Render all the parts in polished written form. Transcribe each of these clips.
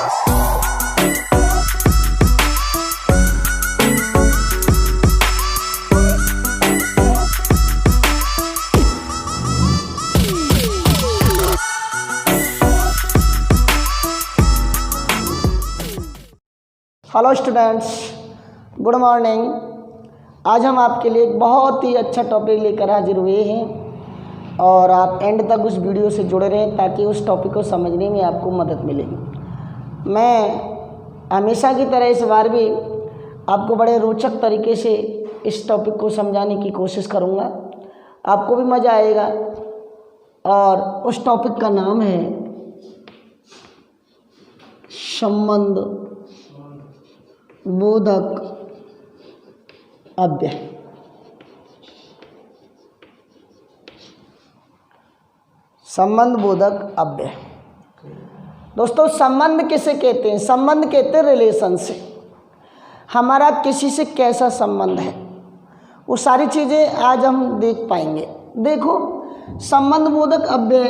Hello students, good morning. आज हम आपके लिए एक बहुत ही अच्छा टॉपिक लेकर हाजिर हुए हैं और आप एंड तक उस वीडियो से जुड़े रहें ताकि उस टॉपिक को समझने में आपको मदद मिलेगी। मैं हमेशा की तरह इस बार भी आपको बड़े रोचक तरीके से इस टॉपिक को समझाने की कोशिश करूँगा, आपको भी मज़ा आएगा। और उस टॉपिक का नाम है संबंध बोधक अव्यय। संबंध बोधक अव्यय। दोस्तों, संबंध किसे कहते हैं? संबंध कहते हैं रिलेशन से। हमारा किसी से कैसा संबंध है, वो सारी चीज़ें आज हम देख पाएंगे। देखो, संबंध बोधक अव्यय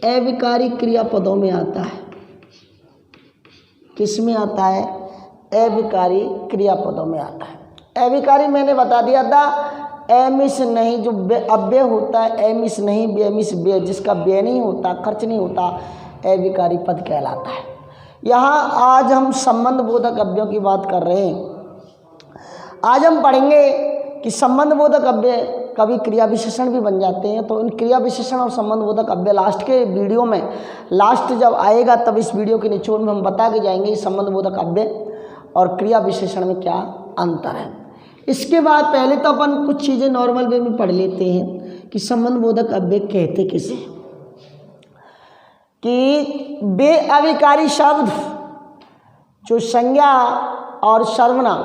अविकारी क्रियापदों में आता है। किस में आता है? अविकारी क्रियापदों में आता है। अविकारी मैंने बता दिया था, अमिश नहीं, जो अव्यय होता है अमिश नहीं, बेमिश व्यय, जिसका व्यय नहीं होता, खर्च नहीं होता, अविकारी पद कहलाता है। यहाँ आज हम संबंध बोधक अव्ययों की बात कर रहे हैं। आज हम पढ़ेंगे कि संबंध बोधक अव्यय कभी क्रिया विशेषण भी बन जाते हैं। तो इन क्रिया विशेषण और संबंध बोधक अव्यय लास्ट के वीडियो में, लास्ट जब आएगा तब इस वीडियो के निचोड़ में हम बता के जाएंगे संबंध बोधक अव्यय और क्रिया विशेषण में क्या अंतर है। इसके बाद पहले तो अपन कुछ चीज़ें नॉर्मल वे में पढ़ लेते हैं कि संबंध बोधक अव्यय कहते किसे, कि बे अविकारी शब्द जो संज्ञा और सर्वनाम,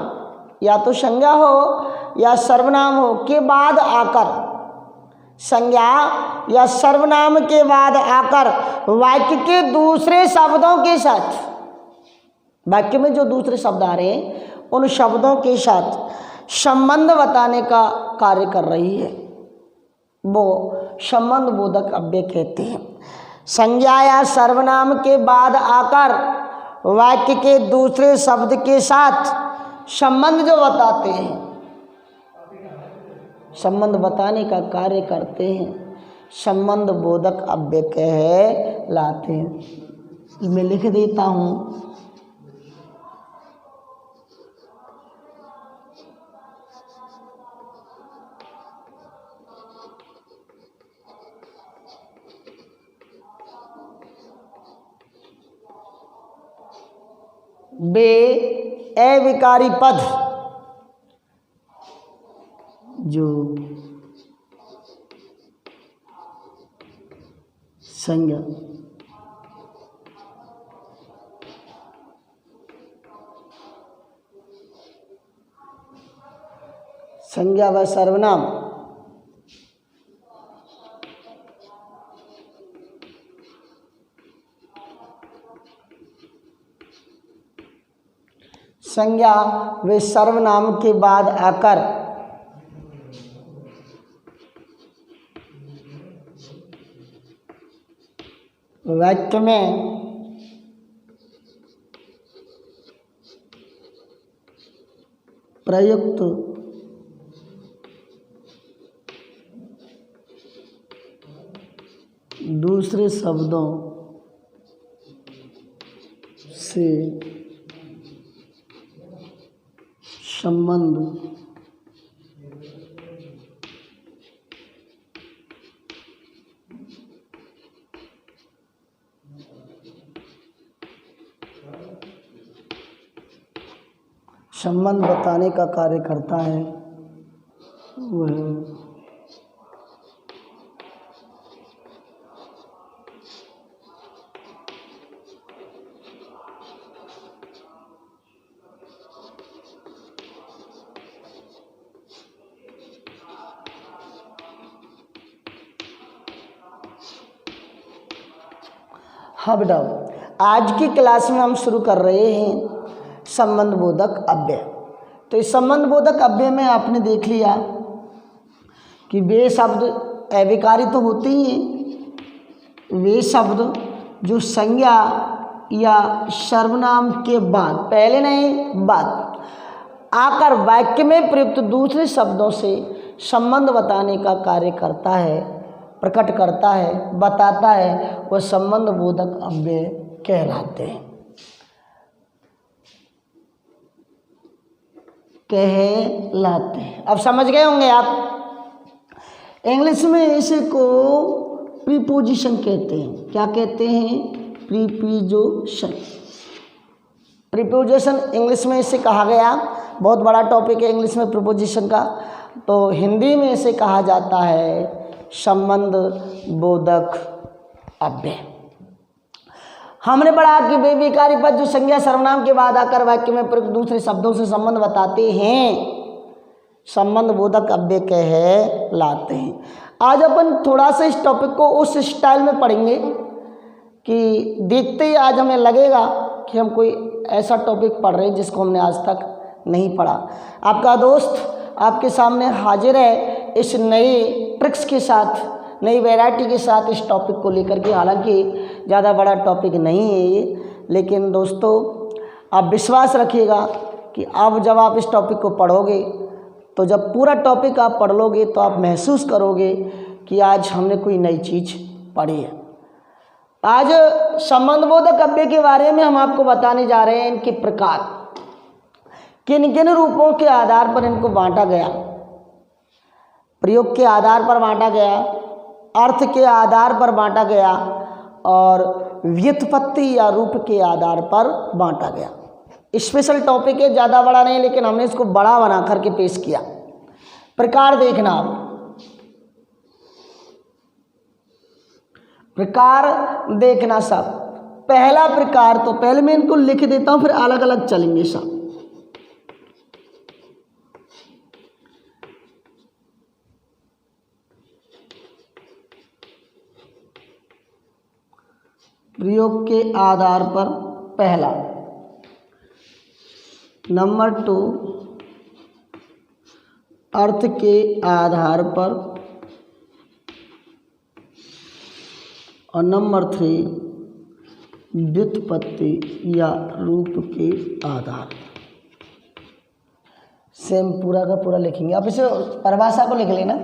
या तो संज्ञा हो या सर्वनाम हो, के बाद आकर, संज्ञा या सर्वनाम के बाद आकर वाक्य के दूसरे शब्दों के साथ, वाक्य में जो दूसरे शब्द आ रहे हैं उन शब्दों के साथ संबंध बताने का कार्य कर रही है, वो संबंध बोधक अव्यय कहते हैं। संज्ञा या सर्वनाम के बाद आकर वाक्य के दूसरे शब्द के साथ संबंध जो बताते हैं, संबंध बताने का कार्य करते हैं, संबंध बोधक अव्यय कहलाते हैं। मैं लिख देता हूँ, बे अविकारी पद जो संज्ञा संज्ञा व सर्वनाम संज्ञा वे सर्वनाम के बाद आकर वाक्य में प्रयुक्त दूसरे शब्दों से संबंध बताने का कार्य करता है। वह हाँ बेटा, आज की क्लास में हम शुरू कर रहे हैं संबंध बोधक अव्यय। तो इस संबंध बोधक अव्यय में आपने देख लिया कि वे शब्द अविकारी तो होते ही हैं, वे शब्द जो संज्ञा या सर्वनाम के बाद, पहले नहीं बाद, आकर वाक्य में प्रयुक्त दूसरे शब्दों से संबंध बताने का कार्य करता है, प्रकट करता है, बताता है, वह संबंध बोधक अव्यय कहलाते हैं। अब समझ गए होंगे आप। इंग्लिश में इसे को प्रीपोजिशन कहते हैं। क्या कहते हैं? प्रीपोजिशन। प्रीपोजिशन इंग्लिश में इसे कहा गया, बहुत बड़ा टॉपिक है इंग्लिश में प्रीपोजिशन का। तो हिंदी में इसे कहा जाता है संबंध बोधक अव्यय। हमने पढ़ा कि वे विकारी पद जो संज्ञा सर्वनाम के बाद आकर वाक्य में प्रयुक्त दूसरे शब्दों से संबंध बताते हैं, संबंध बोधक अव्यय कहलाते हैं। आज अपन थोड़ा सा इस टॉपिक को उस स्टाइल में पढ़ेंगे कि देखते ही आज हमें लगेगा कि हम कोई ऐसा टॉपिक पढ़ रहे हैं जिसको हमने आज तक नहीं पढ़ा। आपका दोस्त आपके सामने हाजिर है इस नई ट्रिक्स के साथ, नई वैरायटी के साथ इस टॉपिक को लेकर के। हालांकि ज़्यादा बड़ा टॉपिक नहीं है ये, लेकिन दोस्तों आप विश्वास रखिएगा कि अब जब आप इस टॉपिक को पढ़ोगे, तो जब पूरा टॉपिक आप पढ़ लोगे तो आप महसूस करोगे कि आज हमने कोई नई चीज़ पढ़ी है। आज संबंधबोधक अव्यय के बारे में हम आपको बताने जा रहे हैं, इनके प्रकार, किन किन रूपों के आधार पर इनको बांटा गया, प्रयोग के आधार पर बांटा गया, अर्थ के आधार पर बांटा गया और व्युत्पत्ति या रूप के आधार पर बांटा गया। स्पेशल टॉपिक है, ज़्यादा बड़ा नहीं, लेकिन हमने इसको बड़ा बना करके पेश किया। प्रकार देखना आप, प्रकार देखना सब। पहला प्रकार, तो पहले मैं इनको लिख देता हूं, फिर अलग अलग चलेंगे सब। प्रयोग के आधार पर पहला। नंबर 2 अर्थ के आधार पर, और नंबर 3 व्युत्पत्ति या रूप के आधार। सेम पूरा का पूरा लिखेंगे, आप इसे परिभाषा को लिख लेना।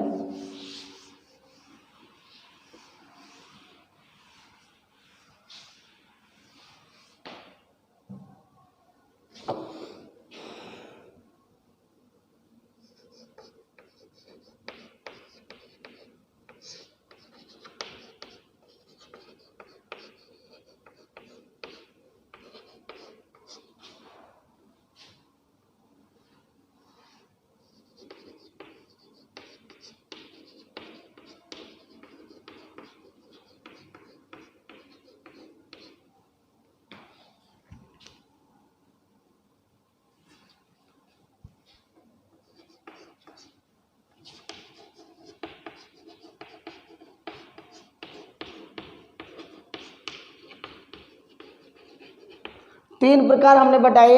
तीन प्रकार हमने बताए,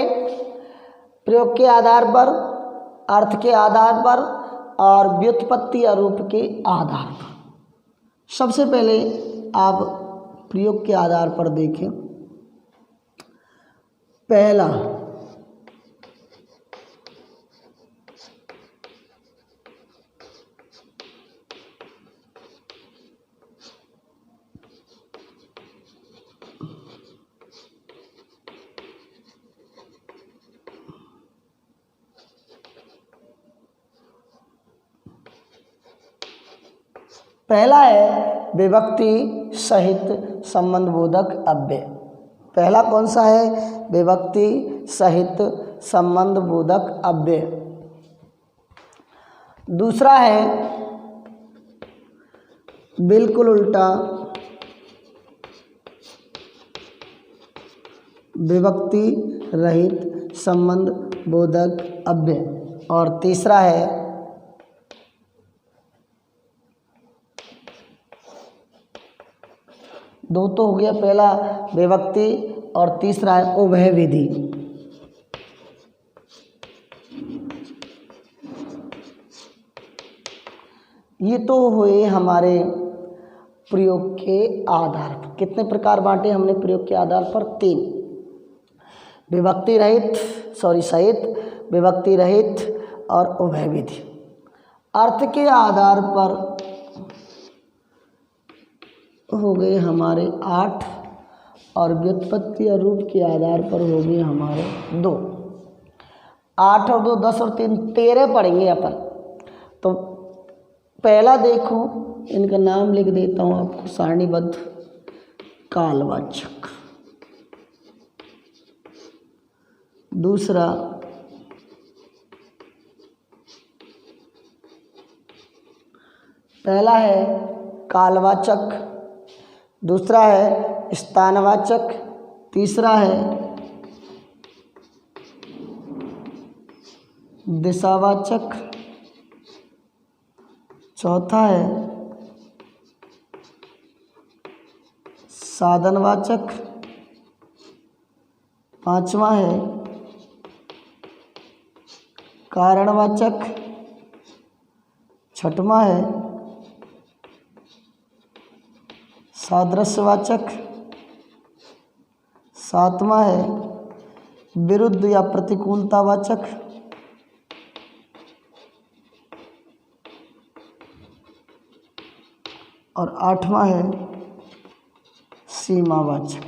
प्रयोग के आधार पर, अर्थ के आधार पर और व्युत्पत्ति या रूप के आधार पर। सबसे पहले आप प्रयोग के आधार पर देखें। पहला, पहला है विभक्ति सहित संबंधबोधक अव्यय। पहला कौन सा है? विभक्ति सहित संबंधबोधक अव्यय। दूसरा है बिल्कुल उल्टा विभक्ति रहित संबंधबोधक अव्यय। और तीसरा है दो तो हो गया, पहला विभक्ति और तीसरा है उभय विधि। ये तो हुए हमारे प्रयोग के आधार पर। कितने प्रकार बांटे हमने प्रयोग के आधार पर? 3। विभक्ति रहित सहित, विभक्ति रहित और उभयविधि। अर्थ के आधार पर हो गए हमारे 8 और व्युत्पत्ति और रूप के आधार पर हो गए हमारे 2। 8 और 2 10 और 3 13 पढ़ेंगे अपन। तो पहला देखो, इनका नाम लिख देता हूँ आपको सारणीबद्ध। कालवाचक। दूसरा पहला है कालवाचक, दूसरा है स्थानवाचक, तीसरा है दिशावाचक, चौथा है साधनवाचक, पांचवा है कारणवाचक, छठवां है सादृश्यवाचक, सातवां है विरुद्ध या प्रतिकूलतावाचक, और 8वां है सीमावाचक।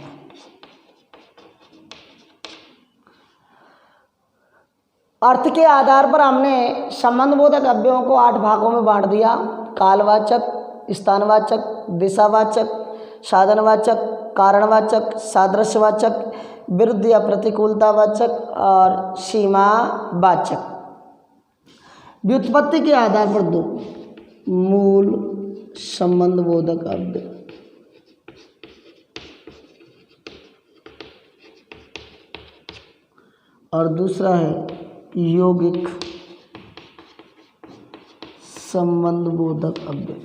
अर्थ के आधार पर हमने संबंधबोधक अव्ययों को 8 भागों में बांट दिया। कालवाचक, स्थानवाचक, दिशावाचक, साधनवाचक, कारणवाचक, सादृश्यवाचक, विरुद्ध या प्रतिकूलतावाचक और सीमावाचक। व्युत्पत्ति के आधार पर 2 मूल संबंधबोधक अव्यय, और दूसरा है यौगिक संबंधबोधक अव्यय।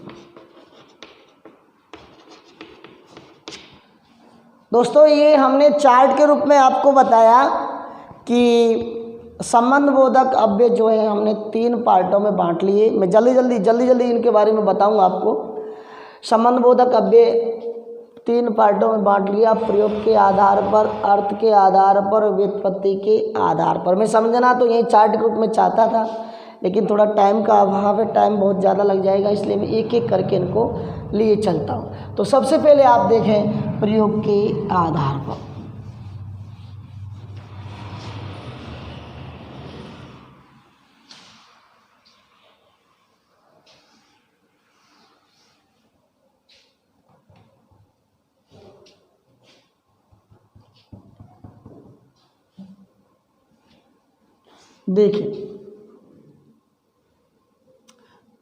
दोस्तों, ये हमने चार्ट के रूप में आपको बताया कि संबंधबोधक अव्यय जो है हमने 3 पार्टों में बांट लिए। मैं जल्दी इनके बारे में बताऊंगा आपको। संबंधबोधक अव्यय 3 पार्टों में बांट लिया। प्रयोग के आधार पर, अर्थ के आधार पर, व्युत्पत्ति के आधार पर। मैं समझना तो यही चार्ट के रूप में चाहता था, लेकिन थोड़ा टाइम का अभाव है, टाइम बहुत ज़्यादा लग जाएगा, इसलिए मैं एक एक करके इनको लिए चलता हूँ। तो सबसे पहले आप देखें प्रयोग के आधार पर। देखिए,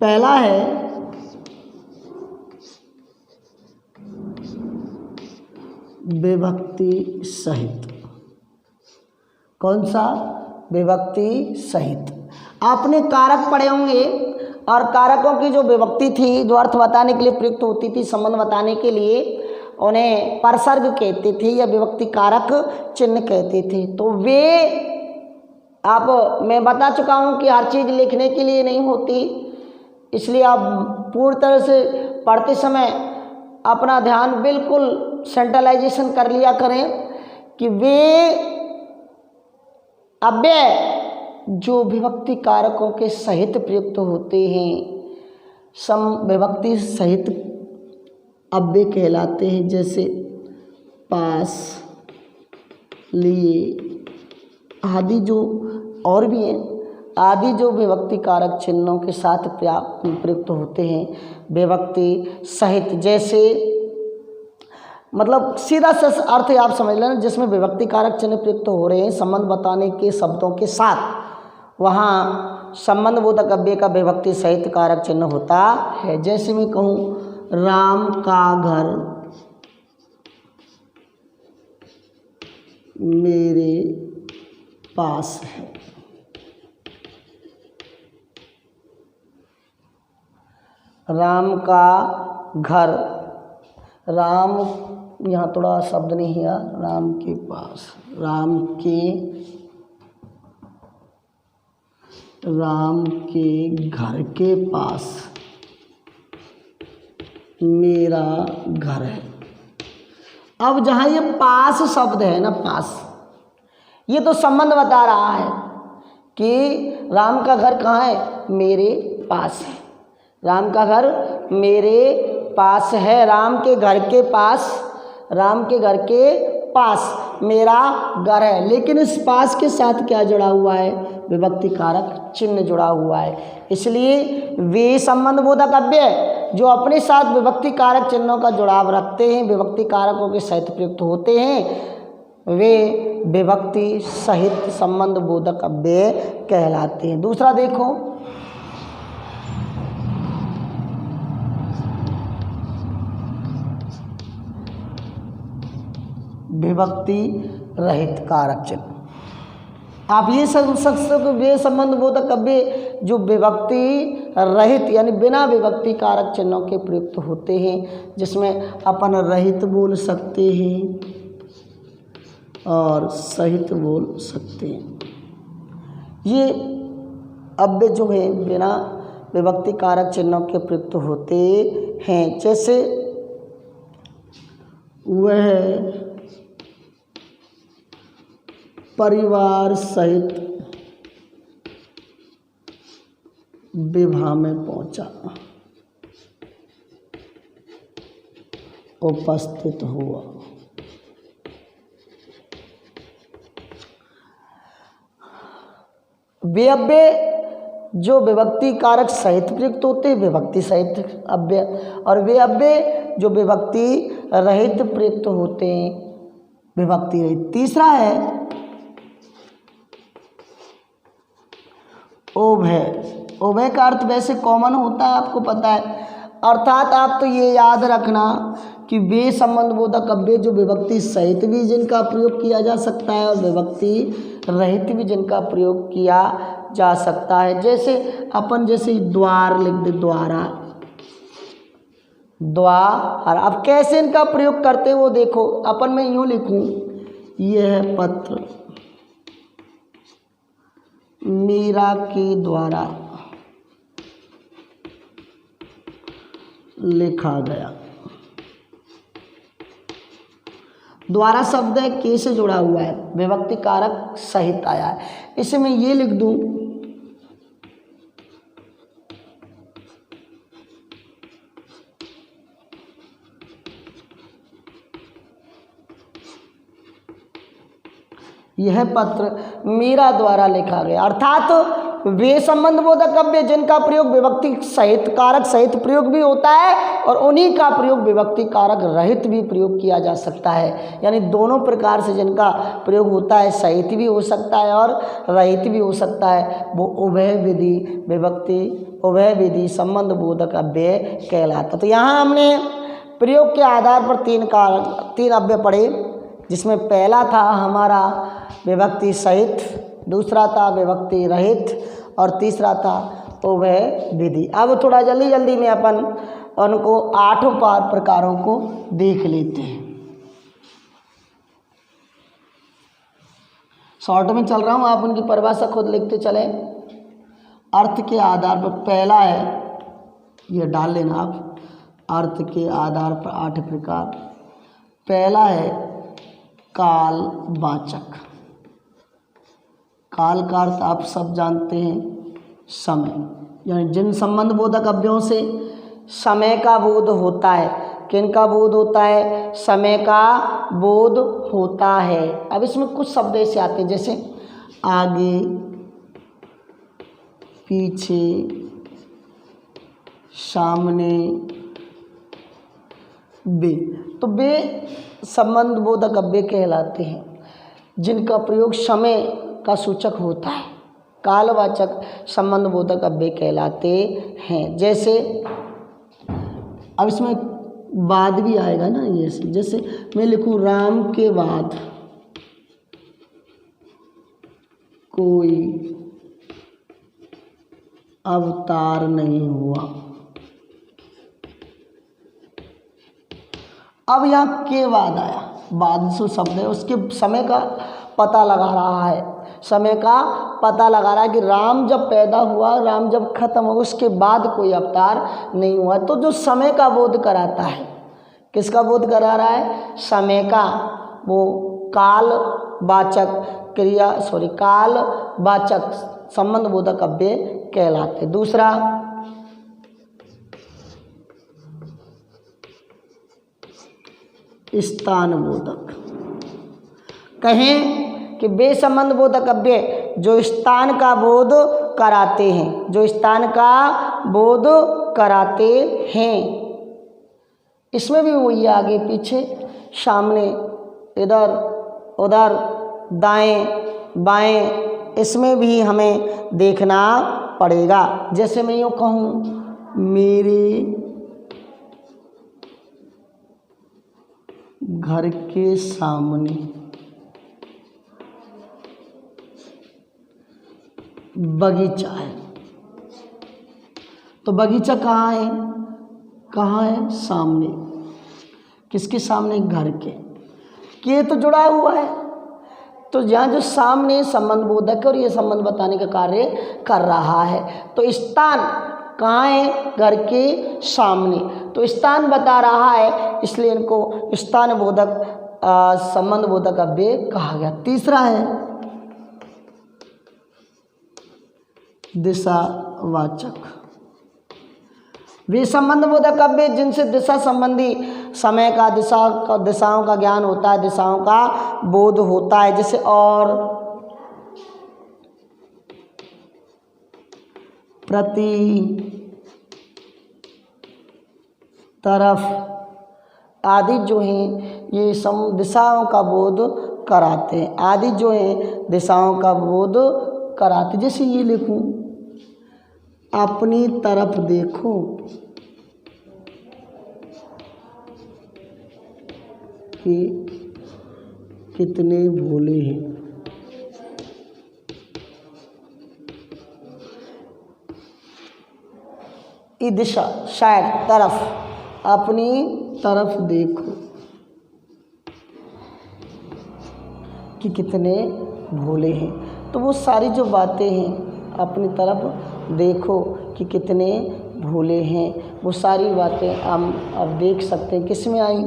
पहला है विभक्ति सहित। कौन सा? विभक्ति सहित। आपने कारक पढ़े होंगे, और कारकों की जो विभक्ति थी, जो अर्थ बताने के लिए प्रयुक्त होती थी, संबंध बताने के लिए, उन्हें परसर्ग कहते थे या विभक्ति कारक चिन्ह कहते थे। तो वे आप, मैं बता चुका हूँ कि हर चीज़ लिखने के लिए नहीं होती, इसलिए आप पूर्ण तरह से पढ़ते समय अपना ध्यान बिल्कुल सेंट्रलाइजेशन कर लिया करें कि वे अव्यय जो विभक्ति कारकों के सहित प्रयुक्त होते हैं विभक्ति सहित अव्यय कहलाते हैं। जैसे पास, लिए आदि, जो और भी हैं, आदि जो विभक्ति कारक चिन्हों के साथ प्रयुक्त होते हैं विभक्ति सहित। जैसे मतलब सीधा सा अर्थ आप समझ लेना, जिसमें विभक्ति कारक चिन्ह प्रयुक्त हो रहे हैं संबंध बताने के शब्दों के साथ, वहाँ संबंधबोधक अव्यय का विभक्ति सहित कारक चिन्ह होता है। जैसे मैं कहूँ राम का घर मेरे पास है। राम का घर, राम यहाँ थोड़ा शब्द नहीं है, राम के पास, राम के घर के पास मेरा घर है। अब जहाँ ये पास शब्द है ना, पास, ये तो संबंध बता रहा है कि राम का घर कहाँ है, मेरे पास है। राम का घर मेरे पास है, राम के घर के पास, राम के घर के पास मेरा घर है। लेकिन इस पास के साथ क्या जुड़ा हुआ है, विभक्ति कारक चिन्ह जुड़ा हुआ है। इसलिए वे संबंध बोधक अव्यय जो अपने साथ विभक्ति कारक चिन्हों का जुड़ाव रखते हैं, विभक्ति कारकों के सहित प्रयुक्त होते हैं, वे विभक्ति सहित संबंध बोधक अव्यय कहलाते हैं। दूसरा देखो, विभक्ति रहित कारक चिन्ह। आप ये सब वे संबंध बोधक अव्यय जो विभक्ति रहित यानी बिना विभक्ति कारक चिन्हों के प्रयुक्त होते हैं, जिसमें अपन रहित बोल सकते हैं और सहित बोल सकते हैं। ये अव्यय जो है बिना विभक्ति कारक चिन्हों के प्रयुक्त होते हैं। जैसे वह परिवार सहित विवाह में पहुंचा, उपस्थित हुआ। वे अव्यय जो विभक्ति कारक सहित प्रयुक्त होते हैं, विभक्ति सहित अव्यय, और वे अव्यय जो विभक्ति रहित प्रयुक्त होते हैं, विभक्ति रहित। तीसरा है उभय। उभय का अर्थ वैसे कॉमन होता है, आपको पता है, अर्थात आप तो ये याद रखना कि वे संबंध बोधक अव्यय जो विभक्ति सहित भी जिनका प्रयोग किया जा सकता है और विभक्ति रहित भी जिनका प्रयोग किया जा सकता है। जैसे अपन जैसे द्वार लिख दे, द्वारा, द्वार। अब कैसे इनका प्रयोग करते हैं वो देखो, अपन मैं यूँ लिखूं, यह पत्र मीरा के द्वारा लिखा गया। द्वारा शब्द है के से जुड़ा हुआ है, विभक्ति कारक सहित आया है। इसे मैं ये लिख दूं, यह पत्र मीरा द्वारा लिखा गया। अर्थात वे संबंध बोधक अव्यय जिनका प्रयोग विभक्ति सहित कारक सहित प्रयोग भी होता है और उन्हीं का प्रयोग विभक्ति कारक रहित भी प्रयोग किया जा सकता है। यानी दोनों प्रकार से जिनका प्रयोग होता है, सहित भी हो सकता है और रहित भी हो सकता है, वो उभय विधि विभक्ति उभय विधि संबंध बोधक अव्यय कहलाता। तो यहाँ हमने प्रयोग के आधार पर तीन अव्यय पढ़े, जिसमें पहला था हमारा विभक्ति सहित, दूसरा था विभक्ति रहित और तीसरा था उभय विधि। अब थोड़ा जल्दी जल्दी में अपन उनको 8 प्रकारों को देख लेते हैं। शॉर्ट में चल रहा हूँ, आप उनकी परिभाषा खुद लिखते चले। अर्थ के आधार पर पहला है, ये डाल लेना आप, अर्थ के आधार पर 8 प्रकार। पहला है कालवाचक। काल का अर्थ आप सब जानते हैं, समय, यानी जिन संबंध बोधक अव्ययों से समय का बोध होता है। किन का बोध होता है? समय का बोध होता है। अब इसमें कुछ शब्द ऐसे आते हैं जैसे आगे, पीछे, सामने, बे। तो बे संबंध बोधक अव्यय कहलाते हैं जिनका प्रयोग समय का सूचक होता है। कालवाचक संबंध बोधक अव्यय कहलाते हैं। जैसे अब इसमें बाद भी आएगा ना, ये जैसे मैं लिखूं राम के बाद कोई अवतार नहीं हुआ। अब यहाँ के बाद आया, बाद जो शब्द है उसके समय का पता लगा रहा है, समय का पता लगा रहा है कि राम जब पैदा हुआ, राम जब खत्म हुआ, उसके बाद कोई अवतार नहीं हुआ। तो जो समय का बोध कराता है, किसका बोध करा रहा है? समय का। वो कालवाचक कालवाचक संबंध बोधक अव्यय कहलाते। दूसरा स्थान बोधक। कहें कि वे संबंध बोधक अव्यय जो स्थान का बोध कराते हैं, जो स्थान का बोध कराते हैं। इसमें भी वही आगे पीछे, सामने, इधर उधर, दाएं बाएं, इसमें भी हमें देखना पड़ेगा। जैसे मैं यूँ कहूँ, मेरे घर के सामने बगीचा है, तो बगीचा कहाँ है? कहाँ है? सामने। किसके सामने? घर के। ये तो जुड़ा हुआ है, तो यहाँ जो सामने संबंध बोधक है और ये संबंध बताने का कार्य कर रहा है। तो स्थान कहाँ है? घर के सामने। तो स्थान बता रहा है, इसलिए इनको स्थान बोधक संबंध बोधक अव्यय कहा गया। तीसरा है दिशावाचक। वे संबंध बोधक अव्यय जिनसे दिशा संबंधी समय का, दिशाओं का ज्ञान होता है, दिशाओं का बोध होता है। जैसे और, प्रति, तरफ आदि जो हैं ये दिशाओं का बोध कराते हैं। आदि जो हैं दिशाओं का बोध कराते। जैसे ये लिखूं, अपनी तरफ देखो, कि कितने भोले हैं। ये दिशा, साइड, तरफ, अपनी तरफ देखो कि कितने भोले हैं। तो वो सारी जो बातें हैं, अपनी तरफ देखो कि कितने भोले हैं, वो सारी बातें हम अब देख सकते हैं। किस में आई?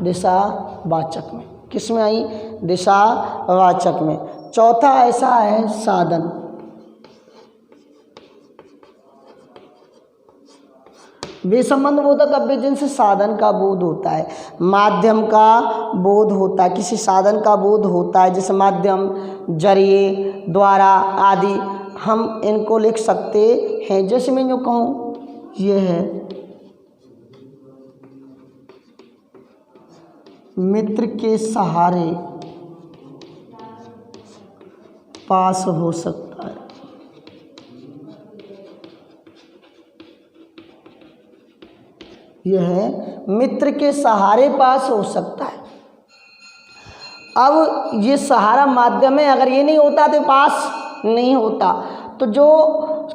दिशावाचक में। किस में आई? दिशावाचक में। चौथा ऐसा है साधन। वे संबंध बोधक अव्यय जिनसे साधन का बोध होता है, माध्यम का बोध होता है, किसी साधन का बोध होता है, जैसे माध्यम, जरिए, द्वारा आदि, हम इनको लिख सकते हैं। जैसे मैं जो कहूँ, ये है मित्र के सहारे पास हो सकता है। यह है मित्र के सहारे पास हो सकता है। अब ये सहारा माध्यम है, अगर ये नहीं होता तो पास नहीं होता। तो जो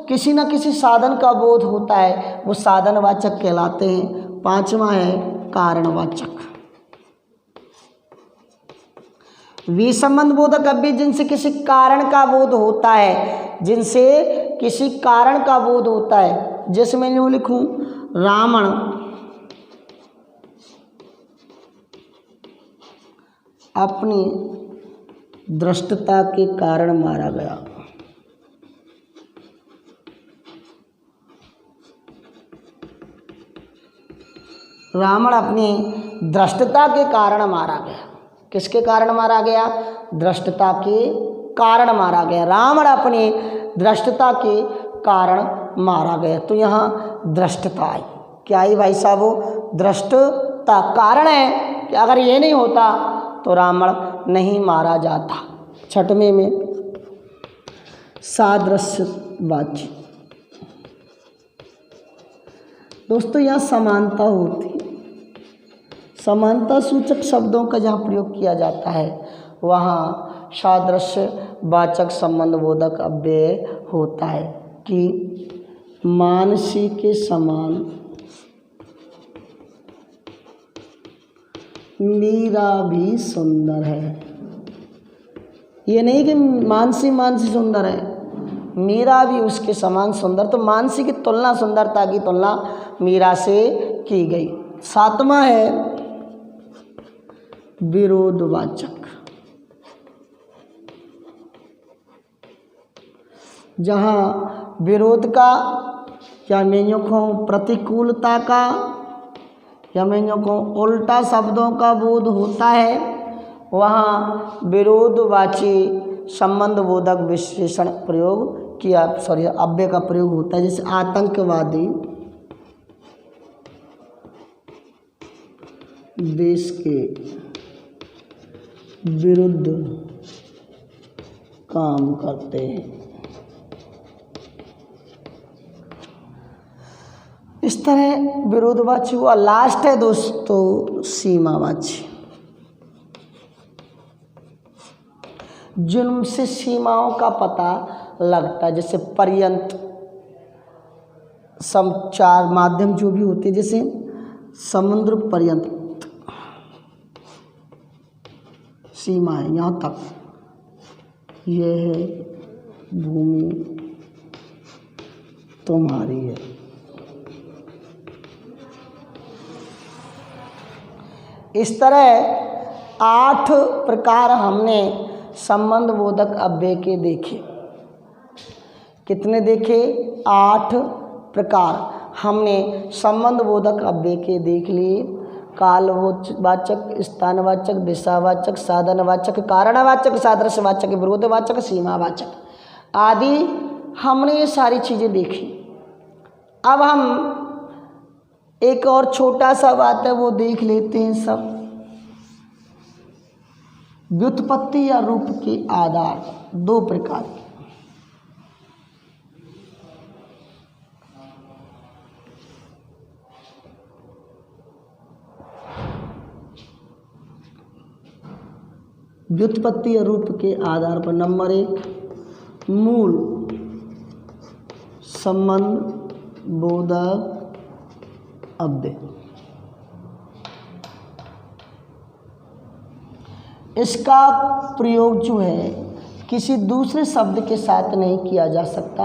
किसी न किसी साधन का बोध होता है वो साधनवाचक कहलाते हैं। पांचवा है कारणवाचक। वे संबंध बोधक अव्यय जिनसे किसी कारण का बोध होता है, जिनसे किसी कारण का बोध होता है। जैसे मैं यूँ लिखूं, रावण अपनी दृष्टता के कारण मारा गया। रावण अपनी दृष्टता के कारण मारा गया। किसके कारण मारा गया? दृष्टता के कारण मारा गया। रावण अपनी दृष्टता के कारण मारा गया। तो यहाँ दृष्टता आई। क्या आई भाई साहब? वो दृष्टता कारण है कि अगर ये नहीं होता तो रावण नहीं मारा जाता। छठवें में सादृश्यवाची। दोस्तों यहाँ समानता होती है। समानता सूचक शब्दों का जहाँ प्रयोग किया जाता है वहाँ सादृश्यवाचक संबंध बोधक अव्यय होता है कि मानसी के समान मीरा भी सुंदर है। ये नहीं कि मानसी सुंदर है, मीरा भी उसके समान सुंदर। तो मानसी की तुलना, सुंदरता की तुलना मीरा से की गई। 7वां है विरोधवाचक, जहाँ विरोध का या मैं यूँ कहूँ प्रतिकूलता का या मैं यूँ कहूँ उल्टा शब्दों का बोध होता है, वहाँ विरोधवाची संबंध बोधक विशेषण प्रयोग किया, अव्यय का प्रयोग होता है। जैसे आतंकवादी देश के विरुद्ध काम करते हैं। इस तरह विरोधवाची हुआ। लास्ट है दोस्तों सीमावाची, जिनसे सीमाओं का पता लगता है। जैसे पर्यंत, संचार माध्यम जो भी होते हैं, जैसे समुद्र पर्यंत सीमा है, यहाँ तक यह है भूमि तुम्हारी है। इस तरह 8 प्रकार हमने संबंध बोधक अव्यय के देखे। कितने देखे? 8 प्रकार हमने संबंध बोधक अव्यय के देख लिए। कालवाचक, स्थानवाचक, दिशावाचक, साधनवाचक, कारणवाचक, सादृश्यवाचक, विरोधवाचक, सीमावाचक आदि हमने ये सारी चीज़ें देखी। अब हम एक और छोटा सा बात है वो देख लेते हैं सब। व्युत्पत्ति या रूप के आधार 2 प्रकार के। व्युत्पत्ति या रूप के आधार पर नंबर 1 मूल संबंध बोधक अव्यय। इसका प्रयोग जो है किसी दूसरे शब्द के साथ नहीं किया जा सकता,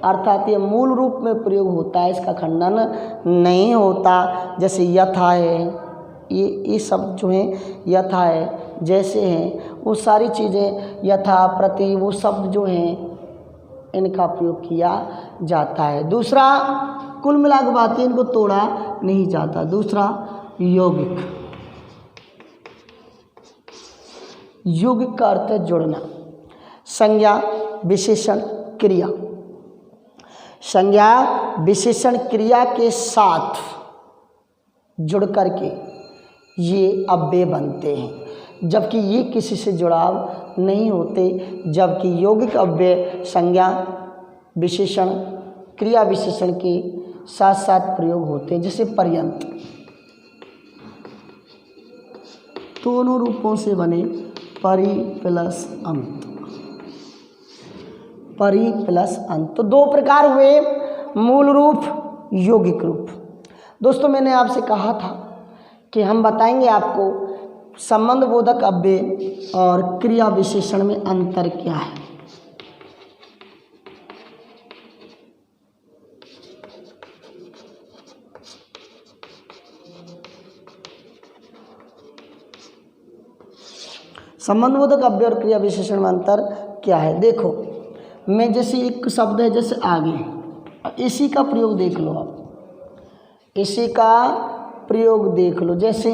अर्थात ये मूल रूप में प्रयोग होता है, इसका खंडन नहीं होता। जैसे यथा है, ये शब्द जो है यथा है, जैसे हैं वो सारी चीज़ें, यथा, प्रति, वो शब्द जो हैं इनका प्रयोग किया जाता है। दूसरा, कुल मिला के बात है, इनको तोड़ा नहीं जाता। दूसरा यौगिक। यौगिक का अर्थ है जुड़ना। संज्ञा, विशेषण, क्रिया। संज्ञा, विशेषण, क्रिया के साथ जुड़ करके ये अव्यय बनते हैं, जबकि ये किसी से जुड़ाव नहीं होते। जबकि यौगिक अव्यय संज्ञा, विशेषण, क्रिया विशेषण के साथ साथ प्रयोग होते हैं। जैसे पर्यंत, दोनों रूपों से बने, परि प्लस अंत, परि प्लस अंत। तो 2 प्रकार हुए, मूल रूप, यौगिक रूप। दोस्तों मैंने आपसे कहा था कि हम बताएंगे आपको संबंध बोधक अव्यय और क्रिया विशेषण में अंतर क्या है। संबंध बोधक अव्यय और क्रिया विशेषण में अंतर क्या है? देखो, मैं जैसे एक शब्द है, जैसे आगे, इसी का प्रयोग देख लो आप, इसी का प्रयोग देख लो। जैसे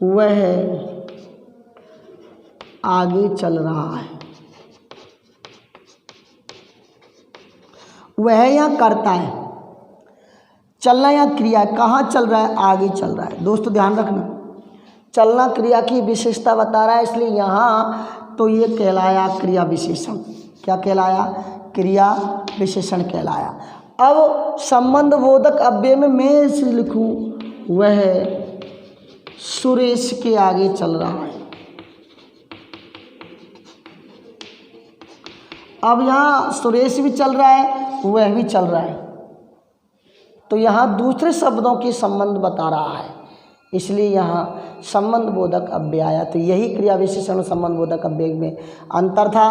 वह आगे चल रहा है, वह या करता है, चलना या क्रिया, कहाँ चल रहा है? आगे चल रहा है। दोस्तों ध्यान रखना, चलना क्रिया की विशेषता बता रहा है, इसलिए यहाँ तो ये कहलाया क्रिया विशेषण। क्या कहलाया? क्रिया विशेषण कहलाया। अब संबंध बोधक अव्यय में मैं इसे लिखूं, वह सुरेश के आगे चल रहा है। अब यहाँ सुरेश भी चल रहा है, वह भी चल रहा है, तो यहाँ दूसरे शब्दों के संबंध बता रहा है, इसलिए यहाँ संबंध बोधक अव्यय आया। तो यही क्रिया विशेषण और संबंध बोधक अव्यय में अंतर था।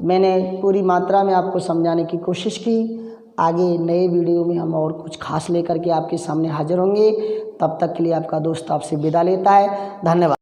मैंने पूरी मात्रा में आपको समझाने की कोशिश की। आगे नए वीडियो में हम और कुछ खास लेकर के आपके सामने हाजिर होंगे। तब तक के लिए आपका दोस्त आपसे विदा लेता है। धन्यवाद।